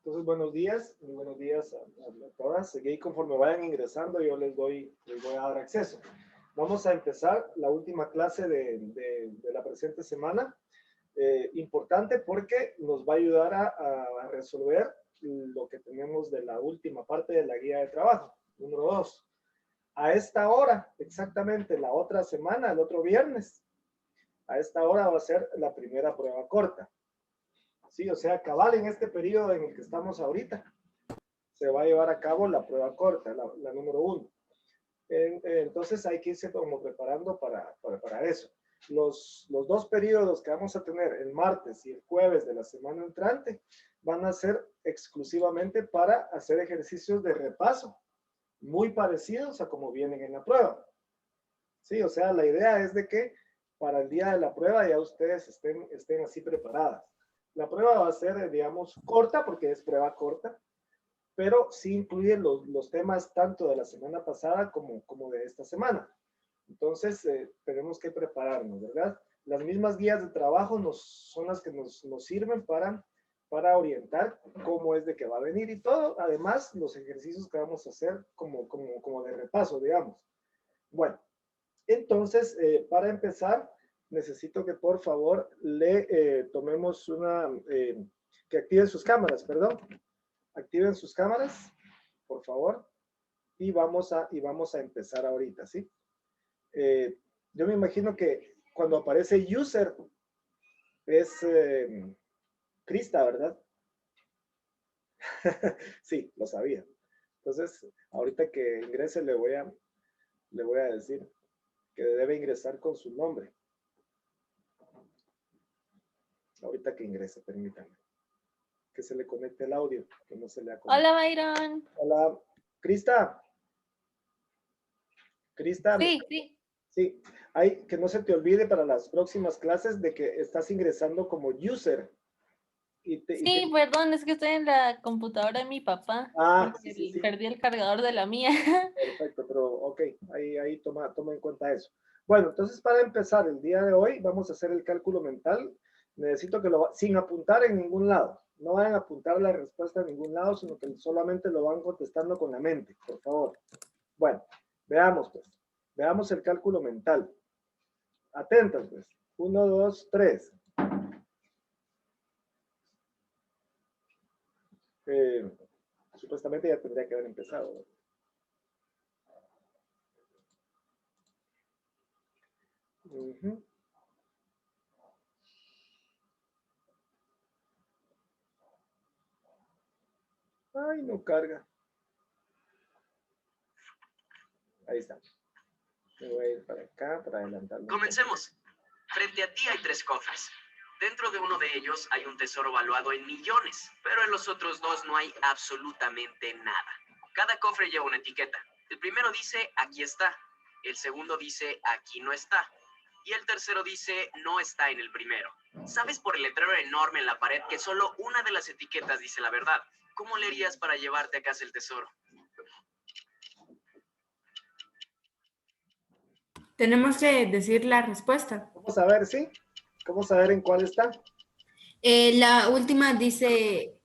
Entonces, buenos días, muy buenos días a todas. Y conforme vayan ingresando, yo les voy a dar acceso. Vamos a empezar la última clase de la presente semana. Importante porque nos va a ayudar a resolver lo que tenemos de la última parte de la guía de trabajo, número 2. A esta hora, exactamente la otra semana, el otro viernes, a esta hora va a ser la primera prueba corta. Sí, o sea, cabal en este periodo en el que estamos ahorita, se va a llevar a cabo la prueba corta, la número 1. Entonces hay que irse como preparando para eso. Los 2 periodos que vamos a tener el martes y el jueves de la semana entrante van a ser exclusivamente para hacer ejercicios de repaso, muy parecidos a como vienen en la prueba. Sí, o sea, la idea es de que para el día de la prueba ya ustedes estén así preparadas. La prueba va a ser, digamos, corta porque es prueba corta, pero sí incluye los temas tanto de la semana pasada como de esta semana. Entonces, tenemos que prepararnos, ¿verdad? Las mismas guías de trabajo son las que nos sirven para orientar cómo es de que va a venir y todo. Además, los ejercicios que vamos a hacer como de repaso, digamos. Bueno, entonces, para empezar, necesito que por favor tomemos que activen sus cámaras, perdón. Activen sus cámaras, por favor, y vamos a empezar ahorita, ¿sí? Yo me imagino que cuando aparece user es Krista, ¿verdad? Sí, lo sabía. Entonces, ahorita que ingrese le voy a decir que debe ingresar con su nombre. Ahorita que ingrese, permítanme. Que se le conecte el audio, que no se le ha conectado. Hola, Byron. Hola, Krista. Krista. Sí, sí. Sí, que no se te olvide para las próximas clases de que estás ingresando como user. Sí, perdón, es que estoy en la computadora de mi papá. Porque sí. perdí el cargador de la mía. Perfecto, pero ok, ahí toma en cuenta eso. Bueno, entonces para empezar el día de hoy vamos a hacer el cálculo mental. Necesito que sin apuntar en ningún lado. No vayan a apuntar la respuesta en ningún lado, sino que solamente lo van contestando con la mente, por favor. Bueno, veamos pues. Veamos el cálculo mental. Atentos pues. 1, 2, 3. Supuestamente ya tendría que haber empezado. Ay, no carga. Ahí está. Me voy a ir para acá para adelantarme. Comencemos. Frente a ti hay 3 cofres. Dentro de uno de ellos hay un tesoro valuado en millones, pero en los otros 2 no hay absolutamente nada. Cada cofre lleva una etiqueta. El primero dice, aquí está. El segundo dice, aquí no está. Y el tercero dice, no está en el primero. ¿Sabes por el letrero enorme en la pared que solo una de las etiquetas dice la verdad? ¿Cómo le harías para llevarte a casa el tesoro? Tenemos que decir la respuesta. Vamos a ver, ¿sí? Vamos a ver en cuál está. La última dice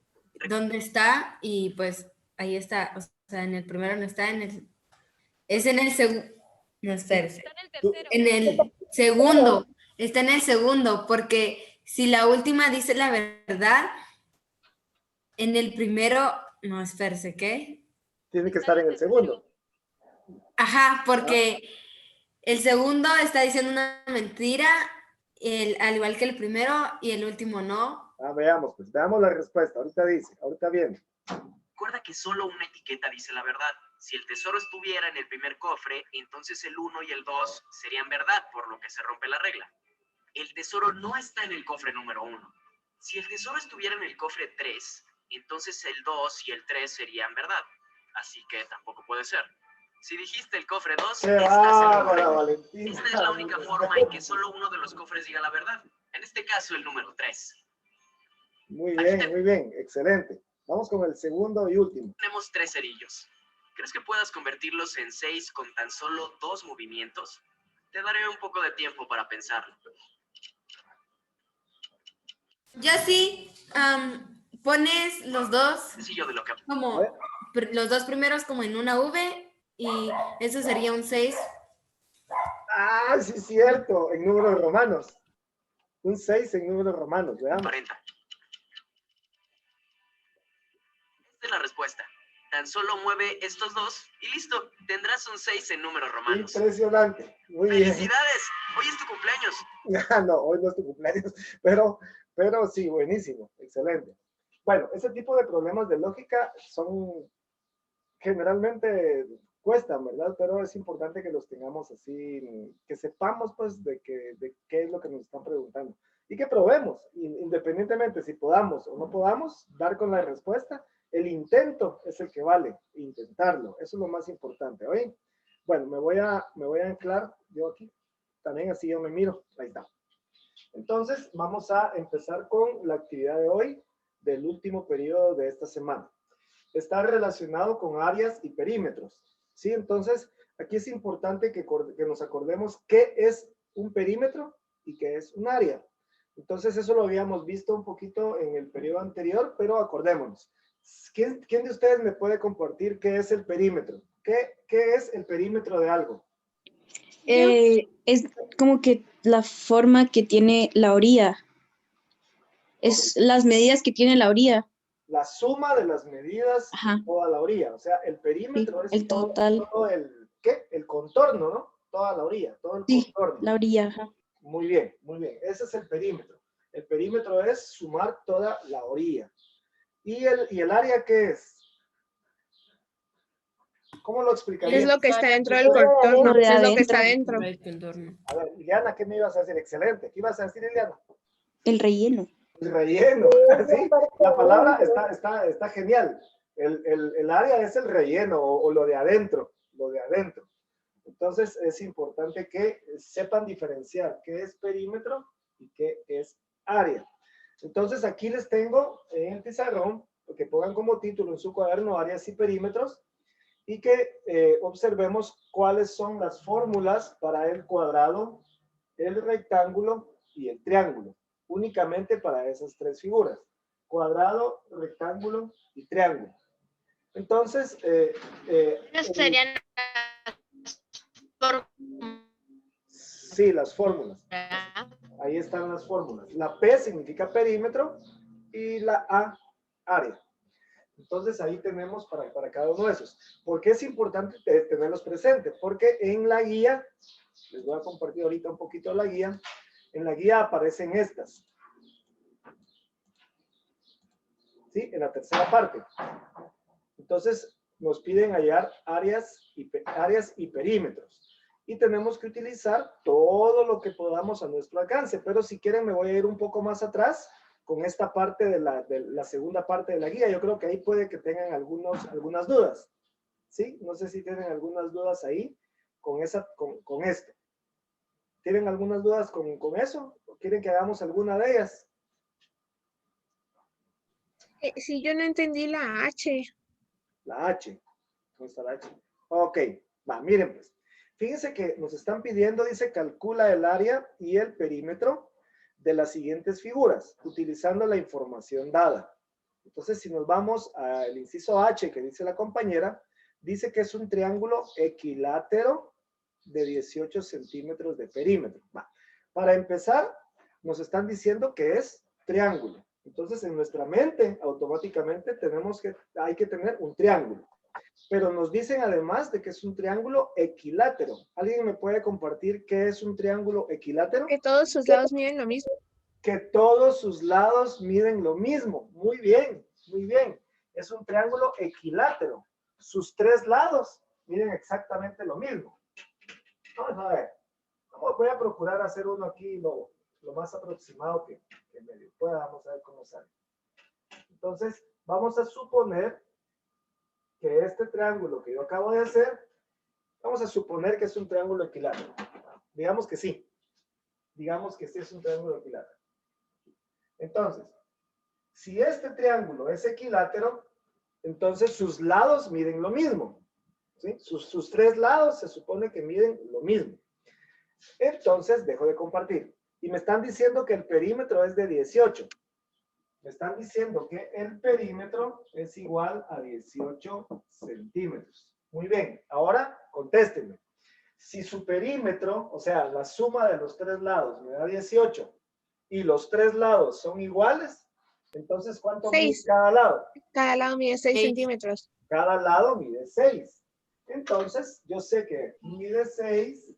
dónde está y pues ahí está. O sea, en el primero no está, es en el segundo. No, espérese. En el segundo. Está en el segundo, porque si la última dice la verdad, en el primero, no, espérese, ¿qué? Tiene que estar en el segundo. Ajá, porque el segundo está diciendo una mentira, al igual que el primero, y el último no. Veamos, pues, veamos la respuesta. Ahorita viene. Recuerda que solo una etiqueta dice la verdad. Si el tesoro estuviera en el primer cofre, entonces el 1 y el 2 serían verdad, por lo que se rompe la regla. El tesoro no está en el cofre número 1. Si el tesoro estuviera en el cofre 3, entonces el 2 y el 3 serían verdad. Así que tampoco puede ser. Si dijiste el cofre 2, Valentín. Esta es la única forma en que solo uno de los cofres diga la verdad. En este caso, el número 3. Muy bien, excelente. Vamos con el segundo y último. Tenemos 3 cerillos. ¿Crees que puedas convertirlos en 6 con tan solo 2 movimientos? Te daré un poco de tiempo para pensarlo. Yo sí, pones los dos Sencillo de lo que... como, los dos primeros como en una V y eso sería un 6. Ah, sí, cierto, en números romanos. Un 6 en números romanos, veamos. 40. Esta es la respuesta. Tan solo mueve estos dos y listo. Tendrás un 6 en números romanos. Impresionante. Muy bien. ¡Felicidades! Hoy es tu cumpleaños. No, hoy no es tu cumpleaños, pero sí, buenísimo, excelente. Bueno, ese tipo de problemas de lógica son generalmente cuestan, ¿verdad? Pero es importante que los tengamos así, que sepamos pues de qué es lo que nos están preguntando y que probemos, independientemente si podamos o no podamos dar con la respuesta, el intento es el que vale, intentarlo, eso es lo más importante, ¿oye? Bueno, me voy a anclar yo aquí, también así yo me miro, ahí está. Entonces, vamos a empezar con la actividad de hoy, del último periodo de esta semana. Está relacionado con áreas y perímetros, ¿sí? Entonces, aquí es importante que nos acordemos qué es un perímetro y qué es un área. Entonces, eso lo habíamos visto un poquito en el periodo anterior, pero acordémonos. ¿Quién de ustedes me puede compartir qué es el perímetro? ¿Qué es el perímetro de algo? Es como que la forma que tiene la orilla. Es las medidas que tiene la orilla. La suma de las medidas Ajá. de toda la orilla. O sea, el perímetro Sí, es el total. todo el contorno, ¿no? Toda la orilla, todo el Sí, contorno. la orilla. Ajá. Muy bien, muy bien. Ese es el perímetro. El perímetro es sumar toda la orilla. ¿Y el área qué es? ¿Cómo lo explicaría? Es lo que está dentro del contorno, es lo que está dentro. A ver, Ileana, ¿qué me ibas a decir? Excelente. ¿Qué ibas a decir, Ileana? El relleno. El relleno. ¿Sí? La palabra está genial. El área es el relleno o lo de adentro. Lo de adentro. Entonces es importante que sepan diferenciar qué es perímetro y qué es área. Entonces aquí les tengo en el pizarrón, que pongan como título en su cuaderno áreas y perímetros, y que observemos cuáles son las fórmulas para el cuadrado, el rectángulo y el triángulo. Únicamente para esas tres figuras. Cuadrado, rectángulo y triángulo. Entonces, Serían sí, las fórmulas. Ahí están las fórmulas. La P significa perímetro y la A, área. Entonces ahí tenemos para cada uno de esos. ¿Por qué es importante tenerlos presentes? Porque en la guía, les voy a compartir ahorita un poquito la guía, en la guía aparecen estas. ¿Sí? En la tercera parte. Entonces nos piden hallar áreas y perímetros. Y tenemos que utilizar todo lo que podamos a nuestro alcance. Pero si quieren me voy a ir un poco más atrás con esta parte de la segunda parte de la guía. Yo creo que ahí puede que tengan algunas dudas. ¿Sí? No sé si tienen algunas dudas ahí con esto. ¿Tienen algunas dudas con eso? ¿O quieren que hagamos alguna de ellas? Sí, yo no entendí la H. La H. ¿Dónde está la H? Ok, va, miren pues. Fíjense que nos están pidiendo, dice, calcula el área y el perímetro de las siguientes figuras, utilizando la información dada. Entonces, si nos vamos al inciso H que dice la compañera, dice que es un triángulo equilátero de 18 centímetros de perímetro. Va. Para empezar, nos están diciendo que es triángulo. Entonces, en nuestra mente, automáticamente hay que tener un triángulo. Pero nos dicen además de que es un triángulo equilátero. ¿Alguien me puede compartir qué es un triángulo equilátero? Que todos sus lados miden lo mismo. Que todos sus lados miden lo mismo. Muy bien, muy bien. Es un triángulo equilátero. Sus tres lados miden exactamente lo mismo. Vamos a ver. Voy a procurar hacer uno aquí lo más aproximado que medio pueda. Vamos a ver cómo sale. Entonces, vamos a suponer que este triángulo que yo acabo de hacer, vamos a suponer que es un triángulo equilátero. Digamos que sí. Digamos que sí es un triángulo equilátero. Entonces, si este triángulo es equilátero, entonces sus lados miden lo mismo. ¿Sí? Sus tres lados se supone que miden lo mismo. Entonces, dejo de compartir. Y me están diciendo que el perímetro es de 18. Me están diciendo que el perímetro es igual a 18 centímetros. Muy bien, ahora contéstenme. Si su perímetro, o sea, la suma de los tres lados me da 18 y los tres lados son iguales, entonces ¿cuánto mide 6. cada lado? Cada lado mide 6 Seis. centímetros. Cada lado mide 6. Entonces, yo sé que mide 6,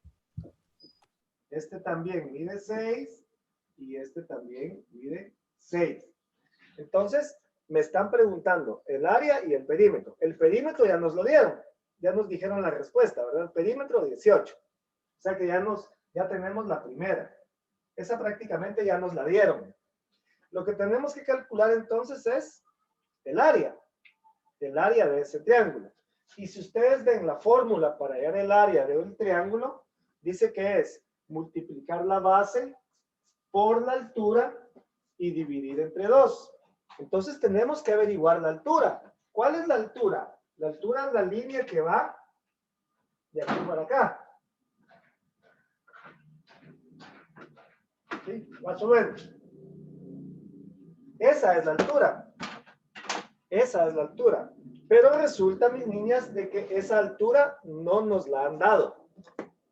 este también mide 6 y este también mide 6. Entonces, me están preguntando el área y el perímetro. El perímetro ya nos lo dieron. Ya nos dijeron la respuesta, ¿verdad? El perímetro 18. O sea que ya tenemos la primera. Esa prácticamente ya nos la dieron. Lo que tenemos que calcular entonces es el área de ese triángulo. Y si ustedes ven la fórmula para hallar el área de un triángulo, dice que es multiplicar la base por la altura y dividir entre 2. Entonces tenemos que averiguar la altura. ¿Cuál es la altura? La altura es la línea que va de aquí para acá. ¿Sí? Más o menos. Esa es la altura. Esa es la altura. Pero resulta, mis niñas, de que esa altura no nos la han dado.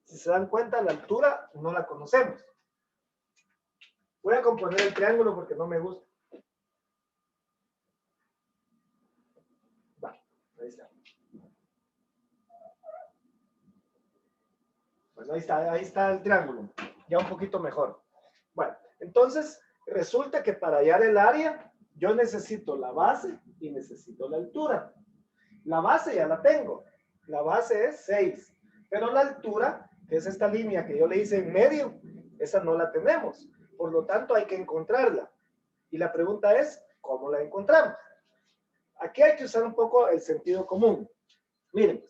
Si se dan cuenta, la altura no la conocemos. Voy a componer el triángulo porque no me gusta. Va, ahí está. Bueno, ahí está el triángulo. Ya un poquito mejor. Bueno, entonces resulta que para hallar el área, yo necesito la base y necesito la altura. La base ya la tengo. La base es 6. Pero la altura, que es esta línea que yo le hice en medio, esa no la tenemos. Por lo tanto, hay que encontrarla. Y la pregunta es, ¿cómo la encontramos? Aquí hay que usar un poco el sentido común. Miren,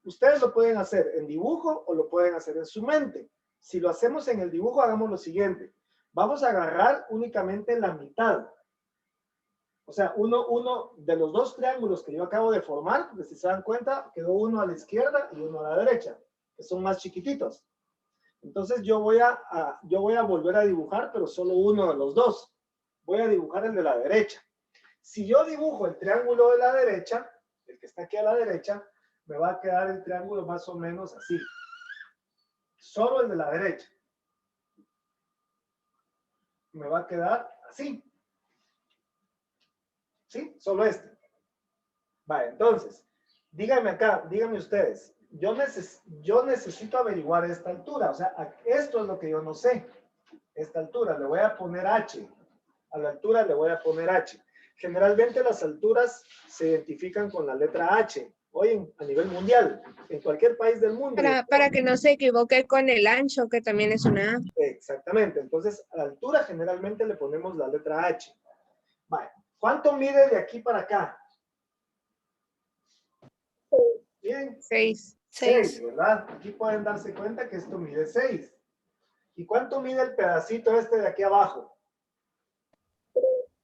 ustedes lo pueden hacer en dibujo o lo pueden hacer en su mente. Si lo hacemos en el dibujo, hagamos lo siguiente. Vamos a agarrar únicamente la mitad. O sea, uno de los dos triángulos que yo acabo de formar, pues, si se dan cuenta, quedó uno a la izquierda y uno a la derecha, que son más chiquititos. Entonces yo voy a volver a dibujar, pero solo uno de los dos. Voy a dibujar el de la derecha. Si yo dibujo el triángulo de la derecha, el que está aquí a la derecha, me va a quedar el triángulo más o menos así. Solo el de la derecha. Me va a quedar así. ¿Sí? Solo este. Vale, entonces, díganme acá, díganme ustedes, yo necesito averiguar esta altura, o sea, esto es lo que yo no sé. Esta altura, le voy a poner H. A la altura le voy a poner H. Generalmente las alturas se identifican con la letra H, hoy a nivel mundial, en cualquier país del mundo. Para que no se equivoque con el ancho, que también es una A. Exactamente, entonces a la altura generalmente le ponemos la letra H. Vale. ¿Cuánto mide de aquí para acá? Bien. 6. 6, ¿verdad? Aquí pueden darse cuenta que esto mide 6. ¿Y cuánto mide el pedacito este de aquí abajo?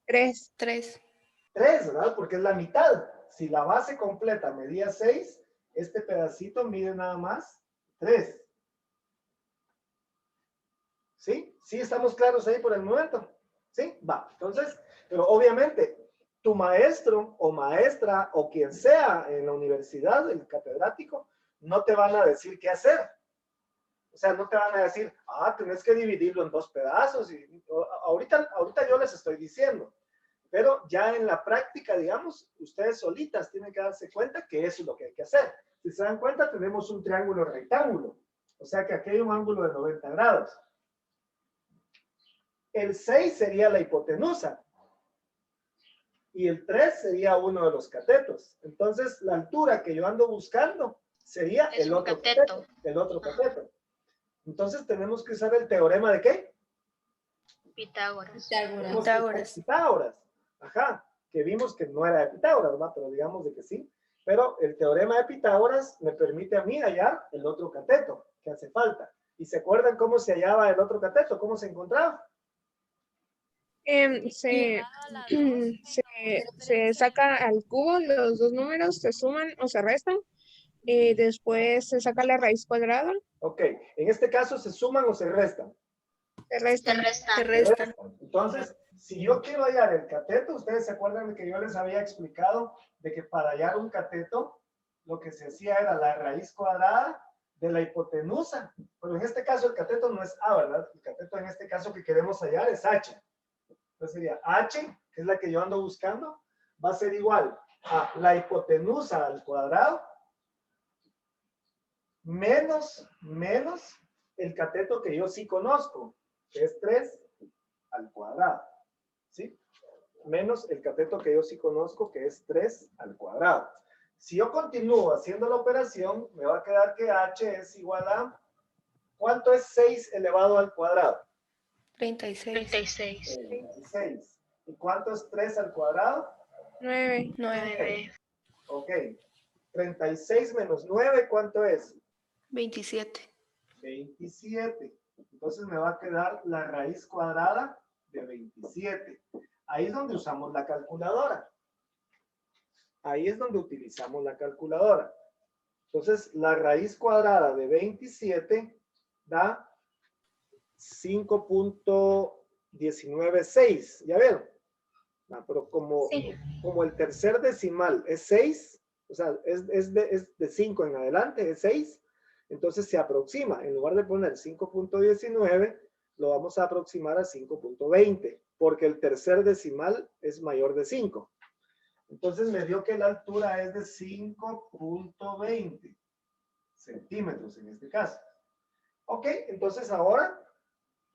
3. 3. 3, ¿verdad? Porque es la mitad. Si la base completa medía 6, este pedacito mide nada más 3. ¿Sí? ¿Sí estamos claros ahí por el momento? ¿Sí? Va. Entonces, pero obviamente, tu maestro o maestra o quien sea en la universidad, el catedrático, no te van a decir qué hacer. O sea, no te van a decir, tenés que dividirlo en 2 pedazos. Y ahorita yo les estoy diciendo. Pero ya en la práctica, digamos, ustedes solitas tienen que darse cuenta que eso es lo que hay que hacer. Si se dan cuenta, tenemos un triángulo rectángulo. O sea que aquí hay un ángulo de 90 grados. El 6 sería la hipotenusa. Y el 3 sería uno de los catetos. Entonces, la altura que yo ando buscando sería el otro cateto. El otro cateto. Entonces, tenemos que usar el teorema ¿de qué? Pitágoras. Pitágoras. Ajá. Que vimos que no era de Pitágoras, ¿verdad? Pero digamos de que sí. Pero el teorema de Pitágoras me permite a mí hallar el otro cateto que hace falta. ¿Y se acuerdan cómo se hallaba el otro cateto? ¿Cómo se encontraba? Se saca al cubo, los dos números se suman o se restan. Después se saca la raíz cuadrada. Ok, en este caso se suman o se restan. Te restan. Te restan. Entonces, si yo quiero hallar el cateto, ustedes se acuerdan de que yo les había explicado de que para hallar un cateto, lo que se hacía era la raíz cuadrada de la hipotenusa. Pero en este caso el cateto no es A, ¿verdad? El cateto en este caso que queremos hallar es H. Entonces sería H, que es la que yo ando buscando, va a ser igual a la hipotenusa al cuadrado menos el cateto que yo sí conozco, que es 3 al cuadrado. ¿Sí? Menos el cateto que yo sí conozco, que es 3 al cuadrado. Si yo continúo haciendo la operación, me va a quedar que H es igual a... ¿Cuánto es 6 elevado al cuadrado? 36. 36. ¿Y cuánto es 3 al cuadrado? 9. 9. Ok. 36 menos 9, ¿cuánto es? 27. 27. Entonces me va a quedar la raíz cuadrada de 27. Ahí es donde usamos la calculadora. Ahí es donde utilizamos la calculadora. Entonces, la raíz cuadrada de 27 da 5.196. ¿Ya vieron? Pero como el tercer decimal es 6, o sea, es de 5 en adelante, es 6, entonces se aproxima. En lugar de poner 5.19, lo vamos a aproximar a 5.20, porque el tercer decimal es mayor de 5. Entonces me dio que la altura es de 5.20 centímetros en este caso. Ok, entonces ahora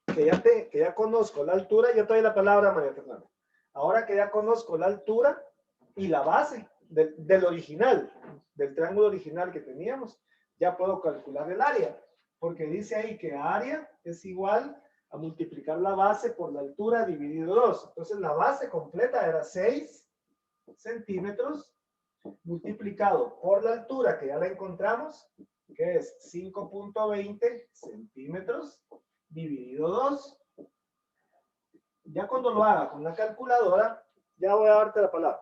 que ya conozco la altura, yo te doy la palabra, María Fernanda. Ahora que ya conozco la altura y la base del original, del triángulo original que teníamos, ya puedo calcular el área, porque dice ahí que área es igual a multiplicar la base por la altura dividido 2. Entonces la base completa era 6 centímetros multiplicado por la altura que ya la encontramos, que es 5.20 centímetros dividido 2. Ya cuando lo haga con la calculadora, ya voy a darte la palabra.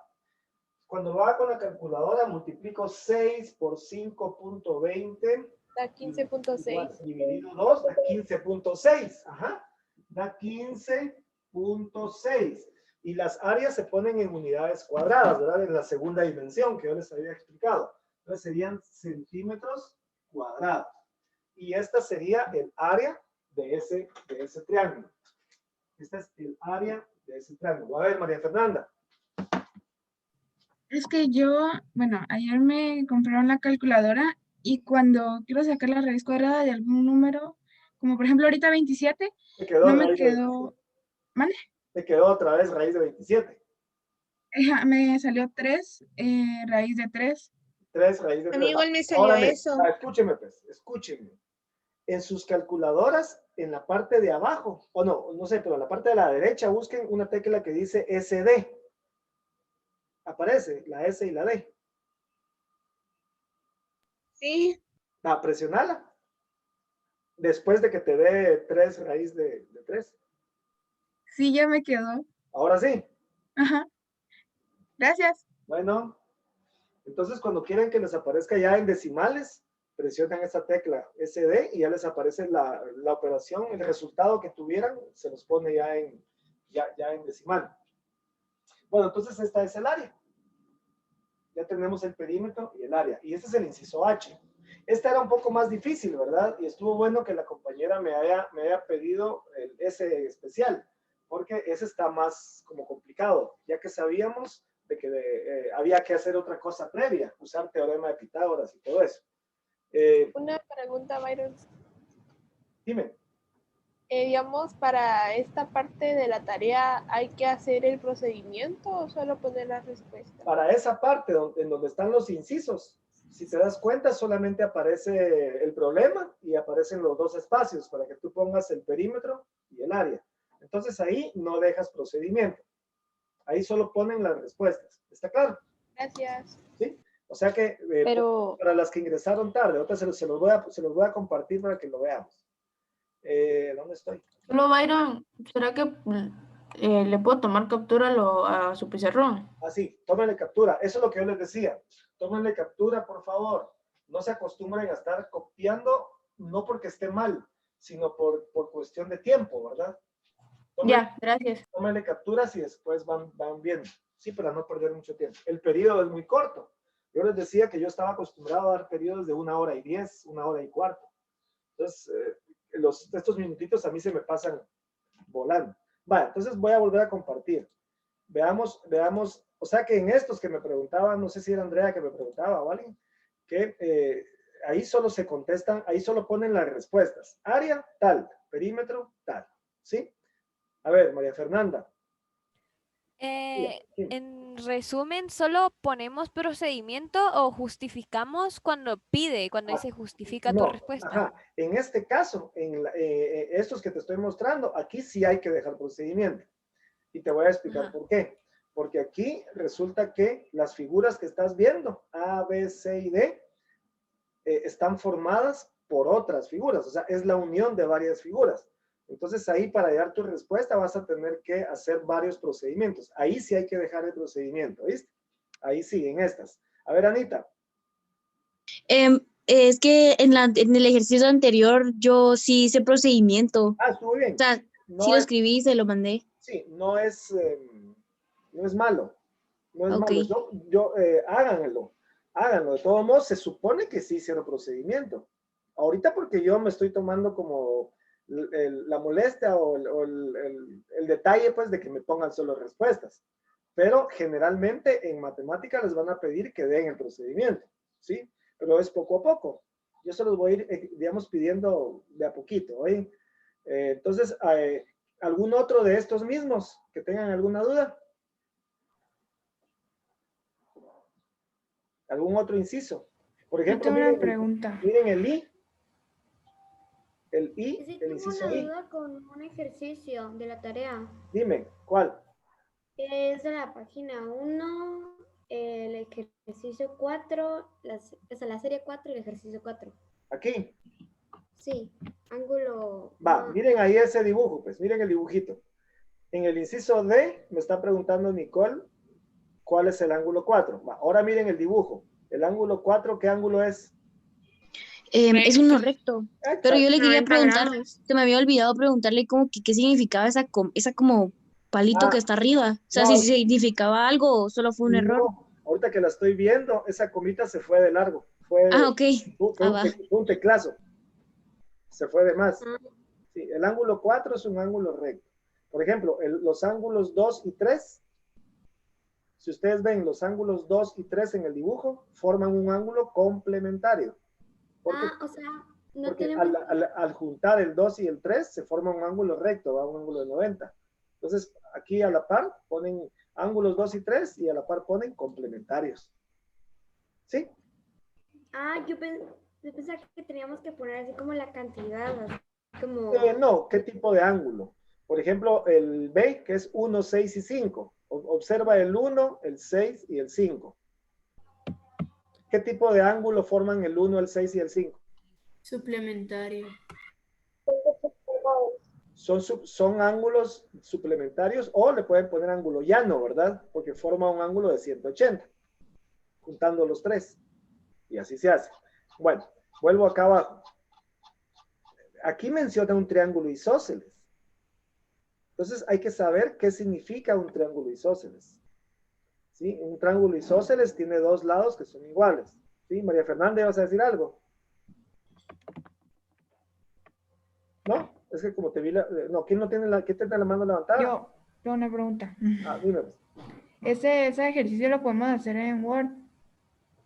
Cuando lo haga con la calculadora, multiplico 6 por 5.20. Da 15.6. Dividido 2, da 15.6. Ajá. Da 15.6. Y las áreas se ponen en unidades cuadradas, ¿verdad? En la segunda dimensión que yo les había explicado. Entonces serían centímetros cuadrados. Y esta sería el área de ese triángulo. Esta es el área de ese triángulo. A ver, María Fernanda. Es que yo, bueno, ayer me compraron la calculadora y cuando quiero sacar la raíz cuadrada de algún número, como por ejemplo ahorita 27, no me quedó... ¿Vale? Te quedó otra vez raíz de 27. Me salió 3, raíz de 3. 3 raíz de 3. A mí igual me salió Ahora, eso. Escúcheme, pues, escúcheme. En sus calculadoras, en la parte de abajo, o no sé, pero en la parte de la derecha, busquen una tecla que dice SD. Aparece la S y la D. Sí. Presionala. Después de que te dé 3 raíz de 3. Sí, ya me quedó. Ahora sí. Ajá. Gracias. Bueno, entonces cuando quieren que les aparezca ya en decimales, presionan esa tecla SD y ya les aparece la operación, el resultado que tuvieran, se los pone ya en decimal. Bueno, entonces esta es el área. Ya tenemos el perímetro y el área. Y este es el inciso H. Esta era un poco más difícil, ¿verdad? Y estuvo bueno que la compañera me haya pedido el S especial, porque ese está más como complicado, ya que sabíamos de que había que hacer otra cosa previa, usar teorema de Pitágoras y todo eso. Una pregunta, Byron. Dime. Digamos, para esta parte de la tarea, ¿hay que hacer el procedimiento o solo poner la respuesta? Para esa parte en donde están los incisos, si te das cuenta, solamente aparece el problema y aparecen los dos espacios para que tú pongas el perímetro y el área. Entonces ahí no dejas procedimiento. Ahí solo ponen las respuestas. ¿Está claro? Gracias. ¿Sí? O sea que para las que ingresaron tarde, ahorita se los voy a compartir para que lo veamos. ¿Dónde estoy? Solo, Byron, ¿será que le puedo tomar captura a su pizarrón? Sí, tómenle captura. Eso es lo que yo les decía. Tómenle captura, por favor. No se acostumbren a estar copiando, no porque esté mal, sino por cuestión de tiempo, ¿verdad? Ya, gracias. Tómale capturas y después van viendo. Sí, para no perder mucho tiempo. El periodo es muy corto. Yo les decía que yo estaba acostumbrado a dar periodos de 1 hora y 10, 1 hora y cuarto. Entonces, estos minutitos a mí se me pasan volando. Vale, entonces voy a volver a compartir. Veamos, o sea que en estos que me preguntaban, no sé si era Andrea que me preguntaba o alguien, que ahí solo se contestan, ahí solo ponen las respuestas. Área, tal, perímetro, tal. ¿Sí? A ver, María Fernanda. Sí. En resumen, ¿solo ponemos procedimiento o justificamos cuando dice justifica tu No, respuesta? ajá. En este caso, estos que te estoy mostrando, aquí sí hay que dejar procedimiento. Y te voy a explicar por qué. Porque aquí resulta que las figuras que estás viendo, A, B, C y D, están formadas por otras figuras. O sea, es la unión de varias figuras. Entonces ahí para dar tu respuesta vas a tener que hacer varios procedimientos. Ahí sí hay que dejar el procedimiento, ¿viste? Ahí sí, en estas. A ver, Anita. Es que en el ejercicio anterior yo sí hice procedimiento. Ah, estuvo bien. O sea, No sí lo es- escribí y se lo mandé. Sí, no es malo. No es Ok. malo. Háganlo. Háganlo. De todos modos, se supone que sí hicieron procedimiento. Ahorita porque yo me estoy tomando como la molestia o el detalle, pues, de que me pongan solo respuestas. Pero generalmente en matemática les van a pedir que den el procedimiento, ¿sí? Pero es poco a poco. Yo se los voy a ir, digamos, pidiendo de a poquito, ¿oye? Entonces, ¿algún otro de estos mismos que tengan alguna duda? ¿Algún otro inciso? Por Yo ejemplo, tengo una pregunta. miren el I. El I, Sí, el tengo inciso una I. duda con un ejercicio de la tarea. Dime, ¿cuál? Es de la página 1, el ejercicio 4, la serie 4 y el ejercicio 4. Aquí. Sí, ángulo. Va, miren ahí ese dibujo, pues miren el dibujito. En el inciso D me está preguntando Nicole cuál es el ángulo 4. Va, ahora miren el dibujo. El ángulo 4, ¿qué ángulo es? Es uno recto. Exacto. Pero yo le quería 90 preguntar, grados. se me había olvidado preguntarle como que qué significaba esa como palito que está arriba. O sea, no, si significaba algo o solo fue un error. No, ahorita que la estoy viendo, esa comita se fue de largo. Ok. Va. Fue un teclazo. Se fue de más. Sí, el ángulo 4 es un ángulo recto. Por ejemplo, los ángulos 2 y 3, si ustedes ven los ángulos 2 y 3 en el dibujo, forman un ángulo complementario. Porque, o sea, no porque tenemos. al juntar el 2 y el 3 se forma un ángulo recto, ¿va? Un ángulo de 90. Entonces, aquí a la par ponen ángulos 2 y 3 y a la par ponen complementarios. ¿Sí? Yo pensaba que teníamos que poner así como la cantidad, así como. No, ¿qué tipo de ángulo? Por ejemplo, el B, que es 1, 6 y 5. Observa el 1, el 6 y el 5. ¿Qué tipo de ángulo forman el 1, el 6 y el 5? Suplementario. Son ángulos suplementarios o le pueden poner ángulo llano, ¿verdad? Porque forma un ángulo de 180, juntando los tres. Y así se hace. Bueno, vuelvo acá abajo. Aquí menciona un triángulo isósceles. Entonces hay que saber qué significa un triángulo isósceles. ¿Sí? Un triángulo isósceles tiene dos lados que son iguales. ¿Sí? María Fernanda, ¿vas a decir algo? ¿No? Es que como te vi no, ¿quién no tiene ¿quién tiene la mano levantada? Yo tengo una pregunta. Dime. Ese ejercicio lo podemos hacer en Word.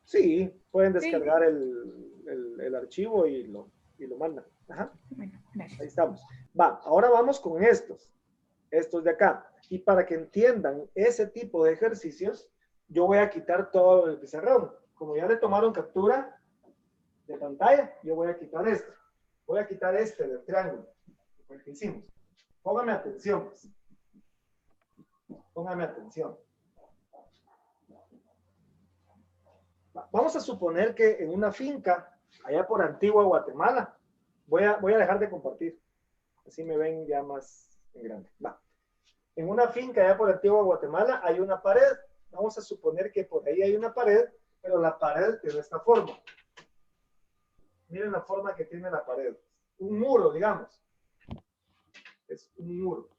Sí, pueden descargar el archivo y lo mandan. Ajá. Bueno, gracias. Ahí estamos. Va, ahora vamos con estos de acá. Y para que entiendan ese tipo de ejercicios, yo voy a quitar todo el pizarrón. Como ya le tomaron captura de pantalla, yo voy a quitar esto. Voy a quitar este del triángulo, el que hicimos. Póngame atención, pues. Póngame atención. Vamos a suponer que en una finca, allá por Antigua, Guatemala, voy a dejar de compartir. Así me ven ya más en grande. Va. En una finca allá por Antigua, Guatemala, hay una pared. Vamos a suponer que por ahí hay una pared, pero la pared tiene esta forma. Miren la forma que tiene la pared. un muro, digamos. Es un muro.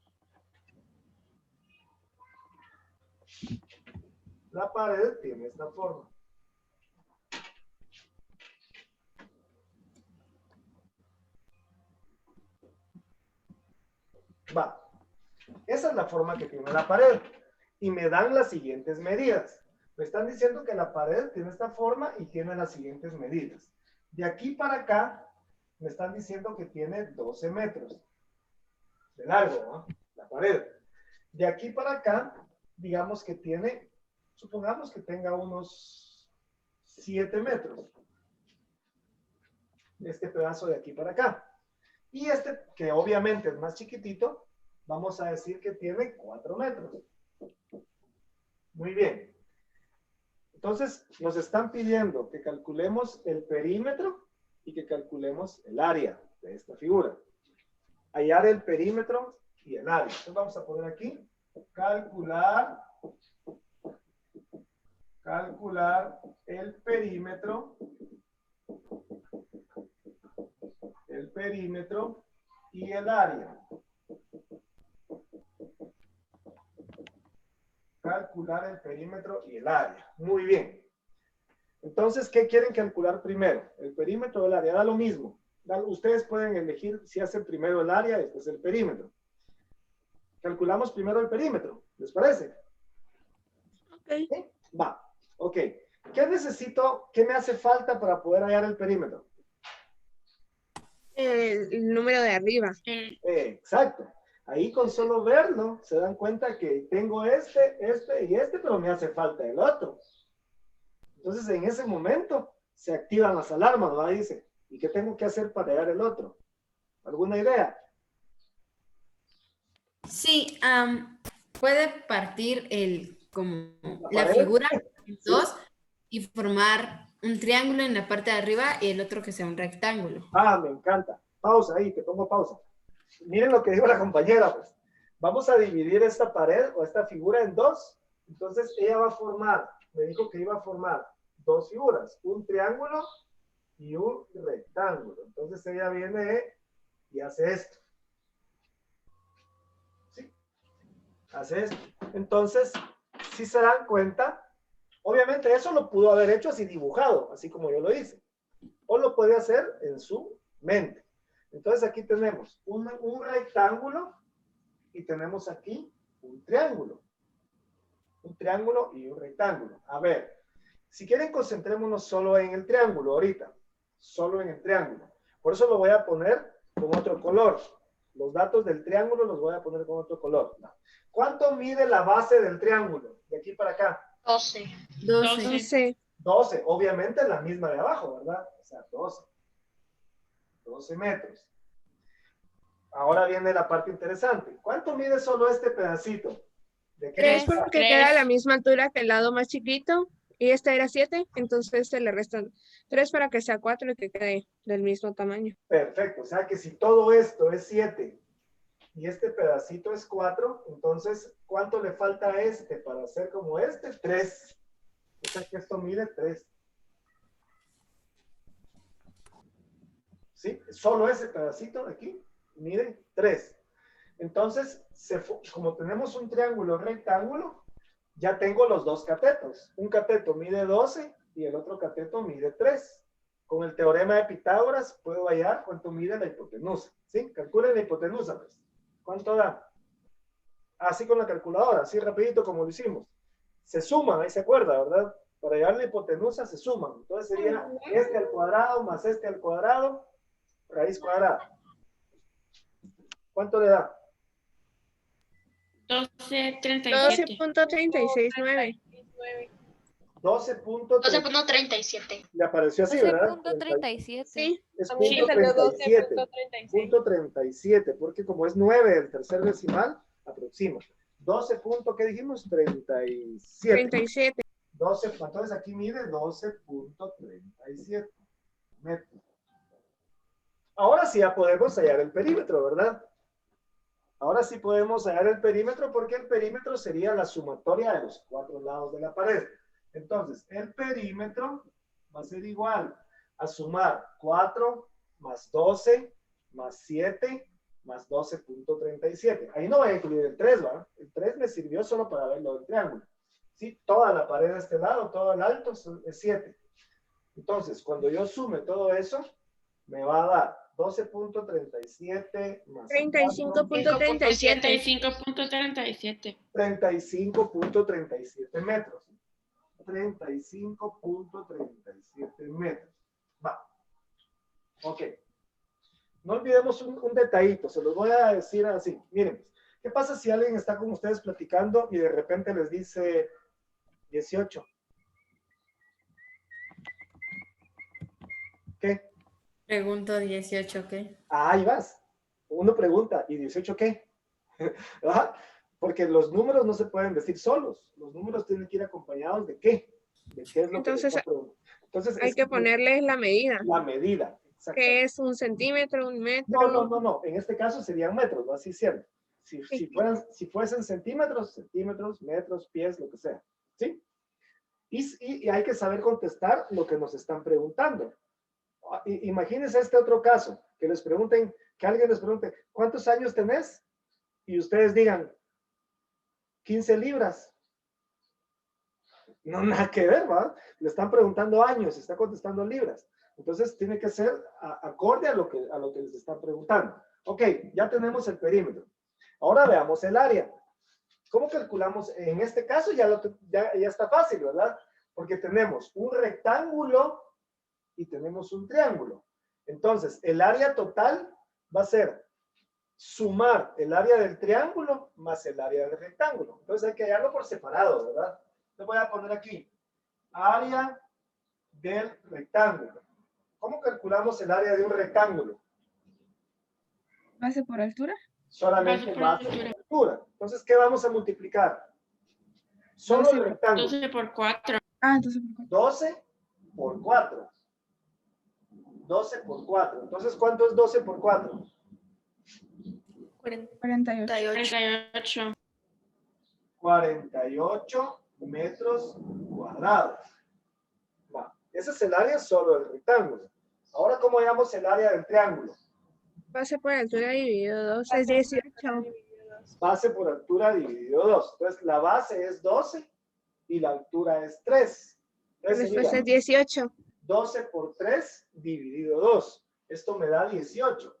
La pared tiene esta forma. Va. Esa es la forma que tiene la pared. Y me dan las siguientes medidas. Me están diciendo que la pared tiene esta forma y tiene las siguientes medidas. De aquí para acá, me están diciendo que tiene 12 metros de largo, ¿no? La pared. De aquí para acá, digamos que tiene, supongamos que tenga unos 7 metros. Este pedazo de aquí para acá. Y este, que obviamente es más chiquitito, vamos a decir que tiene 4 metros. Muy bien. Entonces, nos están pidiendo que calculemos el perímetro y que calculemos el área de esta figura. Hallar el perímetro y el área. Entonces, vamos a poner aquí, calcular el perímetro y el área. Calcular el perímetro y el área. Muy bien. Entonces, ¿qué quieren calcular primero? ¿El perímetro o el área? Da lo mismo. Ustedes pueden elegir si hacen primero el área y después el perímetro. Calculamos primero el perímetro. ¿Les parece? Ok. ¿Sí? Va. Ok. ¿Qué necesito? ¿Qué me hace falta para poder hallar el perímetro? El número de arriba. Exacto. Ahí con solo verlo, se dan cuenta que tengo este y este, pero me hace falta el otro. Entonces, en ese momento, se activan las alarmas, ¿verdad? Dice, ¿y qué tengo que hacer para hallar el otro? ¿Alguna idea? Sí, puede partir como la pared? figura en dos y formar un triángulo en la parte de arriba y el otro que sea un rectángulo. Ah, me encanta. Pausa ahí, te pongo pausa. Miren lo que dijo la compañera, pues. Vamos a dividir esta pared o esta figura en dos. Entonces, ella va a formar, me dijo que iba a formar dos figuras, un triángulo y un rectángulo. Entonces, ella viene y hace esto. ¿Sí? Hace esto. Entonces, si se dan cuenta, obviamente eso lo pudo haber hecho así dibujado, así como yo lo hice. O lo puede hacer en su mente. Entonces aquí tenemos un rectángulo y tenemos aquí un triángulo. Un triángulo y un rectángulo. A ver, si quieren concentrémonos solo en el triángulo ahorita. Solo en el triángulo. Por eso lo voy a poner con otro color. Los datos del triángulo los voy a poner con otro color. ¿Cuánto mide la base del triángulo? De aquí para acá. 12. 12. 12. Obviamente la misma de abajo, ¿verdad? O sea, 12. 12 metros. Ahora viene la parte interesante. ¿Cuánto mide solo este pedacito? ¿De qué 3 medida? porque queda a la misma altura que el lado más chiquito. Y este era 7, entonces se le restan 3 para que sea 4 y que quede del mismo tamaño. Perfecto. O sea que si todo esto es 7 y este pedacito es 4, entonces, ¿cuánto le falta a este para hacer como este? 3. O sea que esto mide 3. ¿Sí? Solo ese pedacito de aquí mide 3. Entonces, como tenemos un triángulo rectángulo, ya tengo los dos catetos. Un cateto mide 12 y el otro cateto mide 3. Con el teorema de Pitágoras puedo hallar cuánto mide la hipotenusa. ¿Sí? Calculen la hipotenusa, pues. ¿Cuánto da? Así con la calculadora, así rapidito como lo hicimos. Se suman, ahí se acuerda, ¿verdad? Para hallar la hipotenusa se suman. Entonces sería este al cuadrado más este al cuadrado, raíz cuadrada. ¿Cuánto le da? 12.37. 12.369. 12.37. Le apareció así, ¿verdad? 12.37. Sí, Es a mí punto me salió 37. 12.36. Punto 37, porque como es 9 el tercer decimal, aproxima. 12 punto, ¿qué dijimos? 37. 37. 12, entonces aquí mide 12.37 metros. Ahora sí ya podemos hallar el perímetro, ¿verdad? Ahora sí podemos hallar el perímetro porque el perímetro sería la sumatoria de los 4 lados de la pared. Entonces, el perímetro va a ser igual a sumar 4 más 12 más 7 más 12.37. Ahí no voy a incluir el 3, ¿va? El 3 me sirvió solo para ver lo del triángulo. ¿Sí? Toda la pared de este lado, todo el alto es 7. Entonces, cuando yo sume todo eso, me va a dar 12.37 más 35.37. 35.37 metros. 35.37 metros. Va. Ok. No olvidemos un detallito, se los voy a decir así. Miren, ¿qué pasa si alguien está con ustedes platicando y de repente les dice 18? ¿Qué? Pregunto 18, ¿qué? Ahí vas. Uno pregunta, ¿y 18 qué? ¿Verdad? Porque los números no se pueden decir solos. Los números tienen que ir acompañados de qué. ¿De qué es lo que está preguntando? Entonces hay que ponerles la medida. La medida. ¿Qué es? ¿1 centímetro? ¿1 metro? No. En este caso serían metros, ¿no? Así cierto. Si fuesen centímetros, metros, pies, lo que sea. ¿Sí? Y hay que saber contestar lo que nos están preguntando. Imagínense este otro caso, que alguien les pregunte, ¿cuántos años tenés? Y ustedes digan, 15 libras. No, nada que ver, ¿va? Le están preguntando años, está contestando libras. Entonces tiene que ser acorde a lo que les están preguntando. Ok, ya tenemos el perímetro. Ahora veamos el área. ¿Cómo calculamos? En este caso ya está fácil, ¿verdad? Porque tenemos un rectángulo y tenemos un triángulo. Entonces, el área total va a ser sumar el área del triángulo más el área del rectángulo. Entonces hay que hallarlo por separado, ¿verdad? Le voy a poner aquí, área del rectángulo. ¿Cómo calculamos el área de un rectángulo? ¿Base por altura? Solamente base por altura. Entonces, ¿qué vamos a multiplicar? Solo el rectángulo. 12 por 4. Ah, entonces 12 por 4. 12 por 4. Entonces, ¿cuánto es 12 por 4? 48. 48 metros cuadrados. Va. Ese es el área solo del rectángulo. Ahora, ¿cómo llamamos el área del triángulo? Base por altura dividido 2 es 18. Base por altura dividido 2. Entonces, la base es 12 y la altura es 3. Después es 18. 12 por 3 dividido 2. Esto me da 18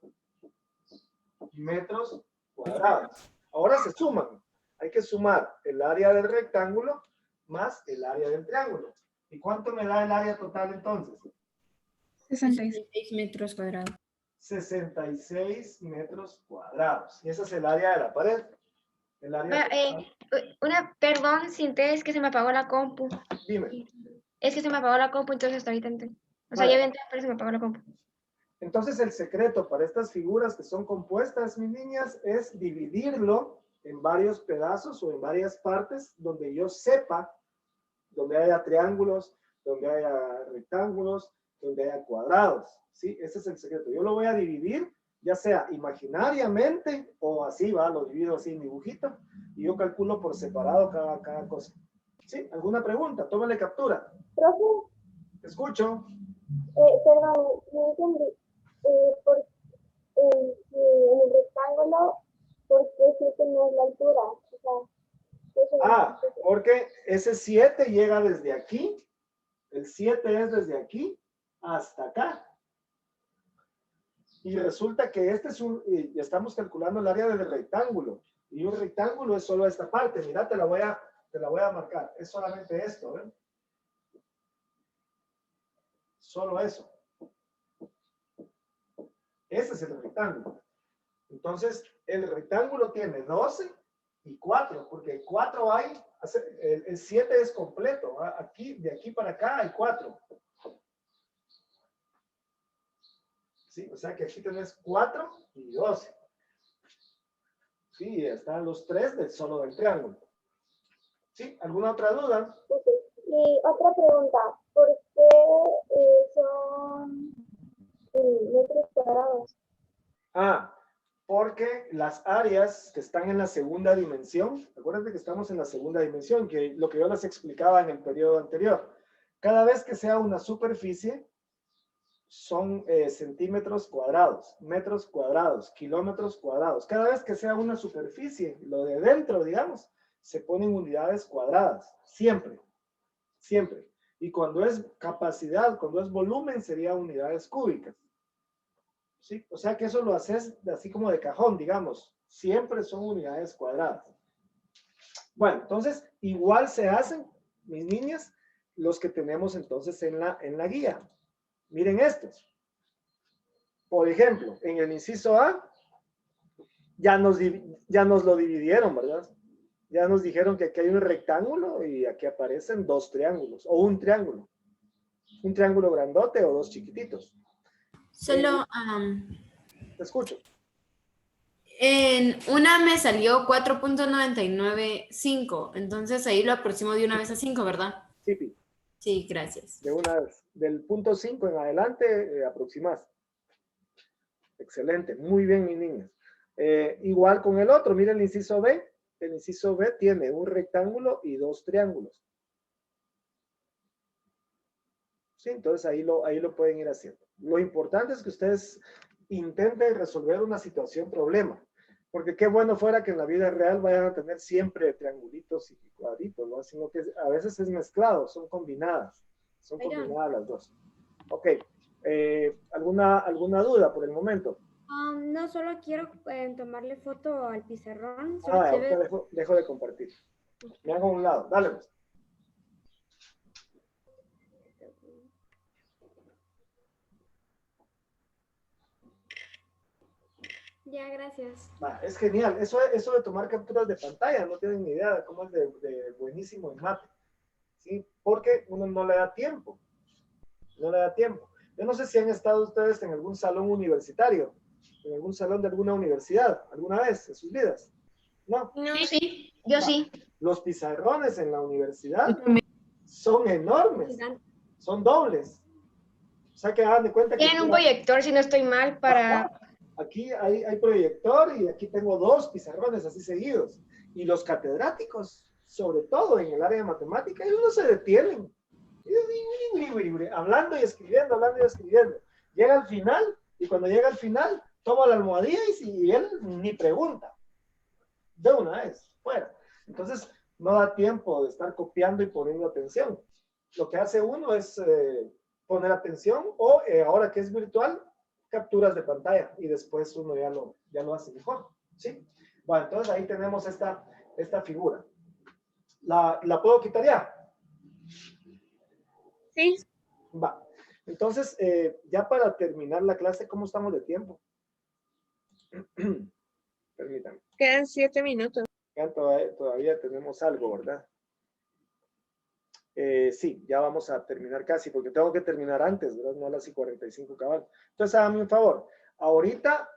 metros cuadrados. Ahora se suman. Hay que sumar el área del rectángulo más el área del triángulo. ¿Y cuánto me da el área total entonces? 66 metros cuadrados. 66 metros cuadrados. Y ese es el área de la pared. El área Perdón, Cintia, es que se me apagó la compu. Dime. Es que se me apagó la compu, entonces hasta ahorita entré. O sea, ya había entrado, pero se me apagó la compu. Entonces, el secreto para estas figuras que son compuestas, mis niñas, es dividirlo en varios pedazos o en varias partes donde yo sepa, donde haya triángulos, donde haya rectángulos, donde haya cuadrados. ¿Sí? Ese es el secreto. Yo lo voy a dividir, ya sea imaginariamente o así, ¿va? Lo divido así en dibujito y yo calculo por separado cada cosa. ¿Sí? ¿Alguna pregunta? Tómale captura. Profe. Te escucho. Perdón, no entendí. En el rectángulo, ¿por qué 7 no es la altura? O sea, porque ese 7 llega desde aquí. El 7 es desde aquí hasta acá. Y resulta que estamos calculando el área del rectángulo. Y un rectángulo es solo esta parte. Mira, te la voy a marcar. Es solamente esto, ¿ven? Solo eso. Ese es el rectángulo. Entonces, el rectángulo tiene 12 y 4, porque 4 hay, el 7 es completo. ¿Va? Aquí, de aquí para acá hay 4. ¿Sí? O sea que aquí tenés 4 y 12. Sí, están los 3 solo del triángulo. ¿Sí? ¿Alguna otra duda? Y otra pregunta, ¿por qué son metros cuadrados? Porque las áreas que están en la segunda dimensión, acuérdate que estamos en la segunda dimensión, que lo que yo les explicaba en el periodo anterior. Cada vez que sea una superficie, son centímetros cuadrados, metros cuadrados, kilómetros cuadrados. Cada vez que sea una superficie, lo de dentro, digamos, se ponen unidades cuadradas, siempre, siempre. Y cuando es capacidad, cuando es volumen, sería unidades cúbicas. ¿Sí? O sea que eso lo haces así como de cajón, digamos. Siempre son unidades cuadradas. Bueno, entonces, igual se hacen, mis niñas, los que tenemos entonces en la guía. Miren estos. Por ejemplo, en el inciso A, ya nos lo dividieron, ¿verdad? Ya nos dijeron que aquí hay un rectángulo y aquí aparecen dos triángulos, o un triángulo. Un triángulo grandote o dos chiquititos. Solo, Te escucho. en una me salió 4.995, entonces ahí lo aproximo de una vez a 5, ¿verdad? Sí, Pi. Sí, gracias. De una vez. Del punto 5 en adelante, aproximas. Excelente. Muy bien, mis niñas. Igual con el otro. Miren el inciso B. El inciso B tiene un rectángulo y dos triángulos. Sí, entonces ahí lo pueden ir haciendo. Lo importante es que ustedes intenten resolver una situación problema. Porque qué bueno fuera que en la vida real vayan a tener siempre triangulitos y cuadritos, ¿no? Sino que a veces es mezclado, son combinadas. Son combinadas las dos. Ok. ¿Alguna duda por el momento? No, solo quiero tomarle foto al pizarrón. Dejo de compartir. Me hago a un lado. Dale, pues. Ya, gracias. Es genial. Eso de tomar capturas de pantalla, no tienen ni idea de cómo es de buenísimo en mate. ¿Sí? Porque uno no le da tiempo. No le da tiempo. Yo no sé si han estado ustedes en algún salón universitario, en algún salón de alguna universidad, alguna vez en sus vidas. ¿No? No, sí, yo sí. Los pizarrones en la universidad son enormes. Son dobles. O sea que hagan de cuenta que... Tienen un proyector, si no estoy mal, para... Aquí hay proyector y aquí tengo dos pizarrones así seguidos. Y los catedráticos, sobre todo en el área de matemática, ellos no se detienen. Hablando y escribiendo, hablando y escribiendo. Llega al final, y cuando llega al final, toma la almohadilla y él ni pregunta. De una vez, fuera. Entonces, no da tiempo de estar copiando y poniendo atención. Lo que hace uno es poner atención o, ahora que es virtual, capturas de pantalla y después uno ya lo hace mejor. ¿Sí? Bueno, entonces ahí tenemos esta figura. ¿La puedo quitar ya? Sí. Va. Entonces, ya para terminar la clase, ¿cómo estamos de tiempo? Permítanme. Quedan 7 minutos. Ya todavía tenemos algo, ¿verdad? Sí, ya vamos a terminar casi, porque tengo que terminar antes, ¿verdad? No a las 45 cabal. Entonces, háganme un favor. Ahorita,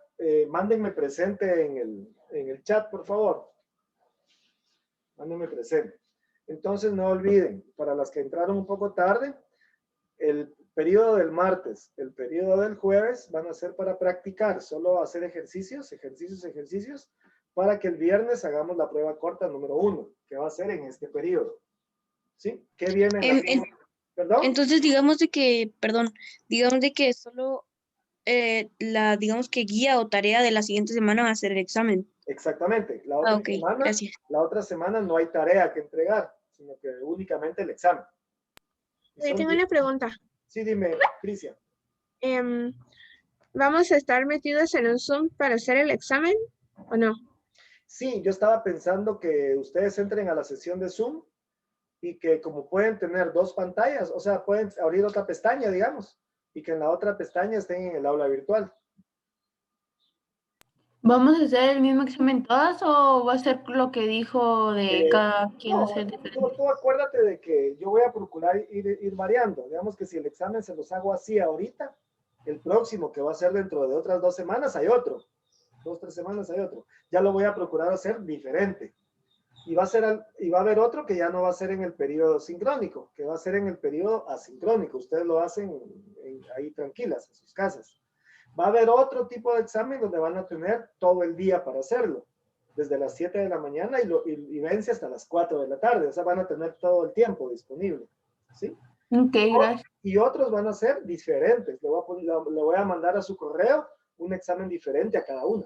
mándenme presente en el chat, por favor. Mándenme presente. Entonces, no olviden, para las que entraron un poco tarde, el periodo del martes, el periodo del jueves van a ser para practicar, solo hacer ejercicios, para que el viernes hagamos la prueba corta número 1, que va a ser en este periodo. ¿Sí? ¿Qué viene? ¿Perdón? Entonces, digamos de que solo digamos que guía o tarea de la siguiente semana va a ser el examen. Exactamente. La otra semana no hay tarea que entregar, sino que únicamente el examen. Tengo una pregunta. Sí, dime, Cristian. ¿Vamos a estar metidos en un Zoom para hacer el examen o no? Sí, yo estaba pensando que ustedes entren a la sesión de Zoom y que como pueden tener dos pantallas, o sea, pueden abrir otra pestaña, digamos, y que en la otra pestaña estén en el aula virtual. ¿Vamos a hacer el mismo examen todas o va a ser lo que dijo de cada quien hacer diferente? Tú acuérdate de que yo voy a procurar ir variando. Digamos que si el examen se los hago así ahorita, el próximo que va a ser dentro de otras 2 semanas hay otro. 2, 3 semanas hay otro. Ya lo voy a procurar hacer diferente. Y va a haber otro que ya no va a ser en el periodo sincrónico, que va a ser en el periodo asincrónico. Ustedes lo hacen ahí tranquilas, en sus casas. Va a haber otro tipo de examen donde van a tener todo el día para hacerlo, desde las 7 de la mañana y vence hasta las 4 de la tarde. O sea, van a tener todo el tiempo disponible, ¿sí? Ok, gracias. Y otros van a ser diferentes. Le voy a mandar a su correo un examen diferente a cada uno.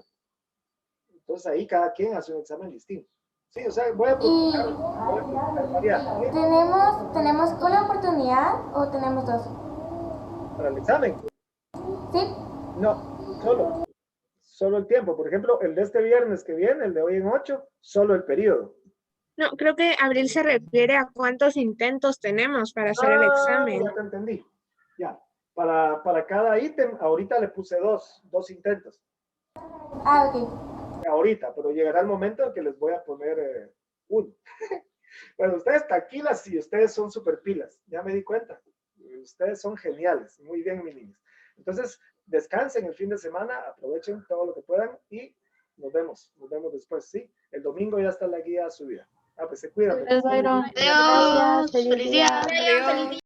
Entonces ahí cada quien hace un examen distinto. Sí, o sea, voy a variar. ¿Tenemos una oportunidad o tenemos dos? ¿Para el examen? Sí. No, solo el tiempo. Por ejemplo, el de este viernes que viene, el de hoy en 8, solo el periodo. No, creo que Abril se refiere a cuántos intentos tenemos para hacer el examen. Ya te entendí. Ya. Para cada ítem, ahorita le puse dos intentos. Ah, ok. Ahorita, pero llegará el momento en que les voy a poner uno. Bueno, ustedes tranquilas y ustedes son super pilas. Ya me di cuenta. Ustedes son geniales. Muy bien, mis niños. Entonces, descansen el fin de semana, aprovechen todo lo que puedan y nos vemos después, ¿sí? El domingo ya está la guía subida. Pues se cuidan. Adiós, Byron. Adiós. Feliz día. Feliz día.